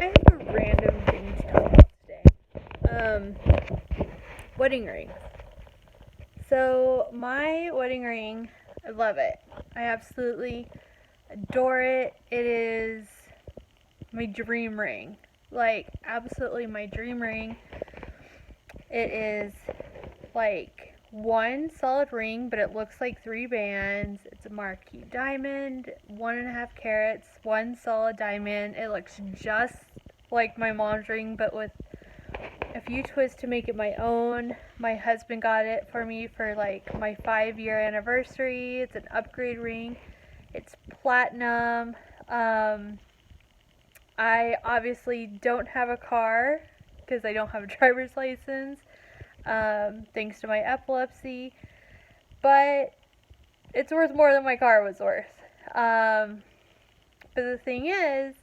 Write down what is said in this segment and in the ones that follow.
I have a random thing to talk about today. Wedding rings. So my wedding ring, I love it. I absolutely adore it. It is my dream ring. Like, absolutely my dream ring. It is like one solid ring, but it looks like three bands. It's a marquee diamond, 1.5 carats, one solid diamond. It looks just like my mom's ring, but with a few twists to make it my own. My husband got it for me for like my 5-year anniversary. It's an upgrade ring. It's platinum. I obviously don't have a car because I don't have a driver's license, thanks to my epilepsy. But it's worth more than my car was worth. But the thing is,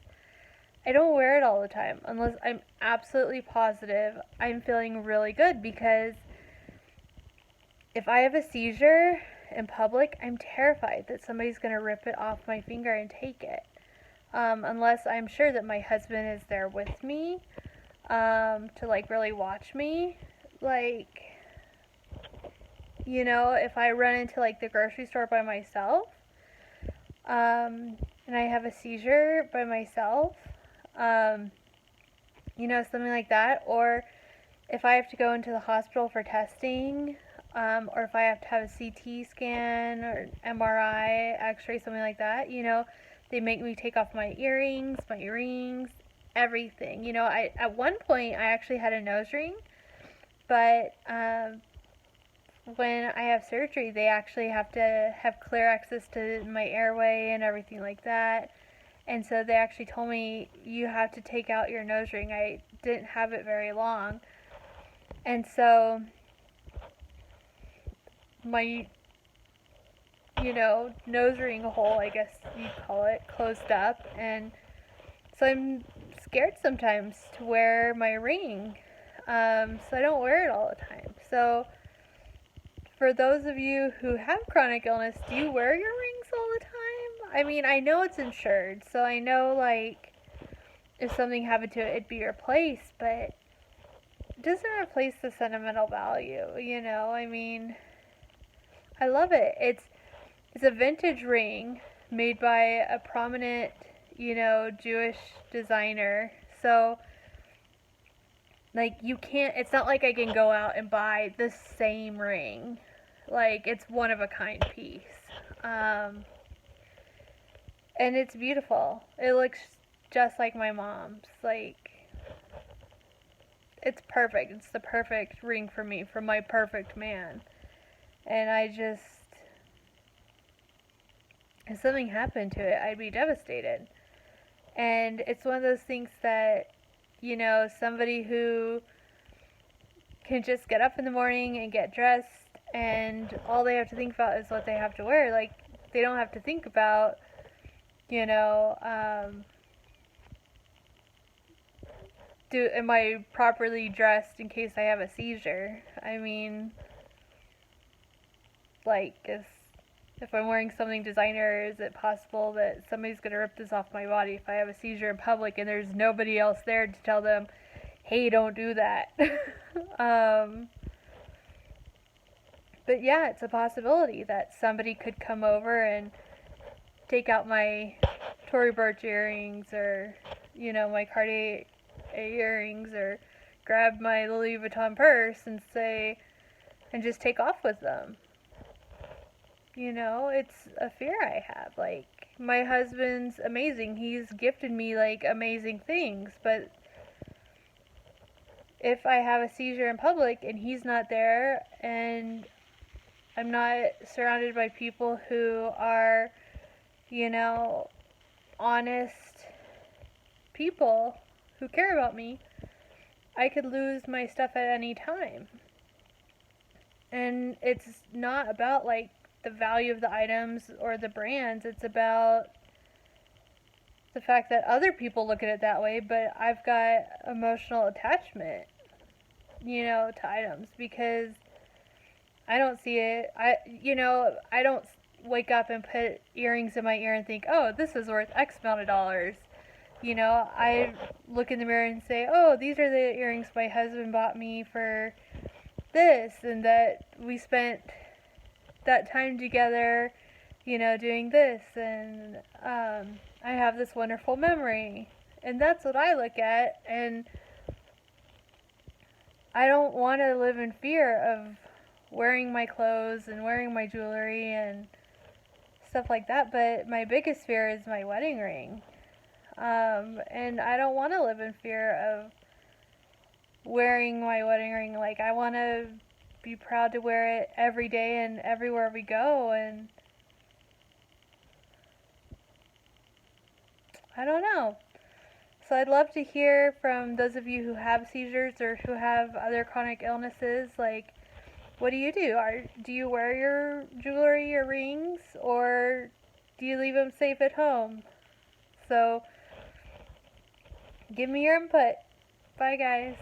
I don't wear it all the time unless I'm absolutely positive I'm feeling really good, because if I have a seizure in public, I'm terrified that somebody's going to rip it off my finger and take it. Unless I'm sure that my husband is there with me, to like really watch me. Like, if I run into like the grocery store by myself, and I have a seizure by myself, something like that, or if I have to go into the hospital for testing, or if I have to have a CT scan or MRI, X-ray, something like that, they make me take off my earrings, my rings, everything. At one point I actually had a nose ring, but when I have surgery, they actually have to have clear access to my airway and everything like that. And so they actually told me, you have to take out your nose ring. I didn't have it very long. And so my, nose ring hole, I guess you'd call it, closed up. And so I'm scared sometimes to wear my ring. So I don't wear it all the time. So for those of you who have chronic illness, do you wear your rings all the time? I mean, I know it's insured, so I know, like, if something happened to it, it'd be replaced, but it doesn't replace the sentimental value, I mean, I love it. It's a vintage ring made by a prominent, Jewish designer. So, like, it's not like I can go out and buy the same ring. Like, it's one of a kind piece. And it's beautiful. It looks just like my mom's. Like, it's perfect. It's the perfect ring for me, for my perfect man. And if something happened to it, I'd be devastated. And it's one of those things that, somebody who can just get up in the morning and get dressed, and all they have to think about is what they have to wear. Like, they don't have to think about, am I properly dressed in case I have a seizure? I mean, like, if I'm wearing something designer, is it possible that somebody's going to rip this off my body if I have a seizure in public and there's nobody else there to tell them, hey, don't do that? But yeah, it's a possibility that somebody could come over and take out my Tory Burch earrings, or, my Cartier earrings, or grab my Louis Vuitton purse and just take off with them. It's a fear I have. Like, my husband's amazing. He's gifted me, like, amazing things, but if I have a seizure in public and he's not there, and I'm not surrounded by people who are, honest people who care about me, I could lose my stuff at any time. And it's not about, like, the value of the items or the brands. It's about the fact that other people look at it that way, but I've got emotional attachment, to items, because I don't see it. I don't wake up and put earrings in my ear and think, oh, this is worth X amount of dollars. I look in the mirror and say, oh, these are the earrings my husband bought me for this, and that we spent that time together, doing this, and I have this wonderful memory. And that's what I look at, and I don't want to live in fear of wearing my clothes and wearing my jewelry and stuff like that, but my biggest fear is my wedding ring. And I don't want to live in fear of wearing my wedding ring. Like, I want to be proud to wear it every day and everywhere we go, and I don't know. So I'd love to hear from those of you who have seizures or who have other chronic illnesses, like, what do you do? Do you wear your jewelry, your rings, or do you leave them safe at home? So give me your input. Bye, guys.